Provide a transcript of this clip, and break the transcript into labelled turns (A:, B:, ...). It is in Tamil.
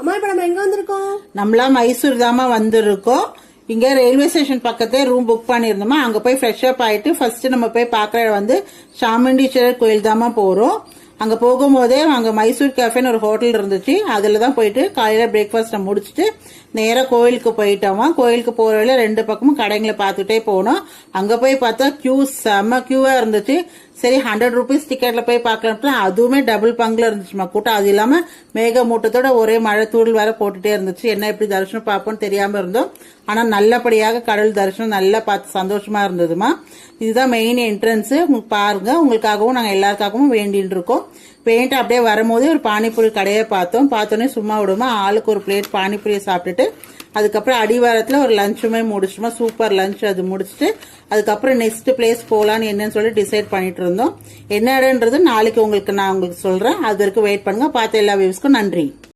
A: அம்மா இப்ப நம்ம எங்க வந்திருக்கோம்?
B: நம்மளா மைசூர் தாமா வந்திருக்கோம். இங்க ரயில்வே ஸ்டேஷன் பக்கத்தே ரூம் புக் பண்ணிருந்தோமா, அங்க போய் ஃப்ரெஷ் அப் ஆயிட்டு ஃபர்ஸ்ட் நம்ம போய் பாக்குற வந்து சாமுண்டீஸ்வரர் கோயில் தாமா போறோம். அங்க போகும்போதே அங்க மைசூர் கேஃபேன்னு ஒரு ஹோட்டல் இருந்துச்சு, அதுலதான் போயிட்டு காலையில பிரேக்ஃபாஸ்ட் முடிச்சுட்டு நேரா கோயிலுக்கு போயிட்டோமா. கோயிலுக்கு போற வழியில ரெண்டு பக்கமும் கடைங்களை பார்த்துட்டே போனோம். அங்க போய் பார்த்தா செம்ம கியூவா இருந்துச்சு. சரி 100 rupees டிக்கெட்ல போய் பார்க்கலாம், அதுவுமே டபுள் பங்குல இருந்துச்சுமா கூட்டம். அது இல்லாம மேகமூட்டத்தோட ஒரே மழை தூள் வேற போட்டுட்டே இருந்துச்சு. என்ன எப்படி தரிசனம் பார்ப்போம்னு தெரியாம இருந்தோம். ஆனா நல்லபடியாக கடல் தரிசனம் நல்லா பார்த்து சந்தோஷமா இருந்ததுமா. இதுதான் மெயின் என்ட்ரன்ஸ், பாருங்க. உங்களுக்காகவும் நாங்க எல்லாருக்காகவும் வேண்டின்னு இருக்கோம். பெயிண்ட் அப்படியே வரும்போதே ஒரு பானிபூரி கடையை பார்த்தோன்னே சும்மா விடுமா, ஆளுக்கு ஒரு பிளேட் பானிபூரியை சாப்பிட்டுட்டு அதுக்கப்புறம் அடிவாரத்துல ஒரு லஞ்சுமே முடிச்சுமா. சூப்பர் லஞ்ச் அது முடிச்சுட்டு அதுக்கப்புறம் நெக்ஸ்ட் பிளேஸ் போலான்னு என்னன்னு சொல்லி டிசைட் பண்ணிட்டு இருந்தோம். என்ன இடம்ன்றது நாளைக்கு நான் உங்களுக்கு சொல்றேன். அது வரைக்கும் வெயிட் பண்ணுங்க. பார்த்த எல்லா வியூஸ்க்கும் நன்றி.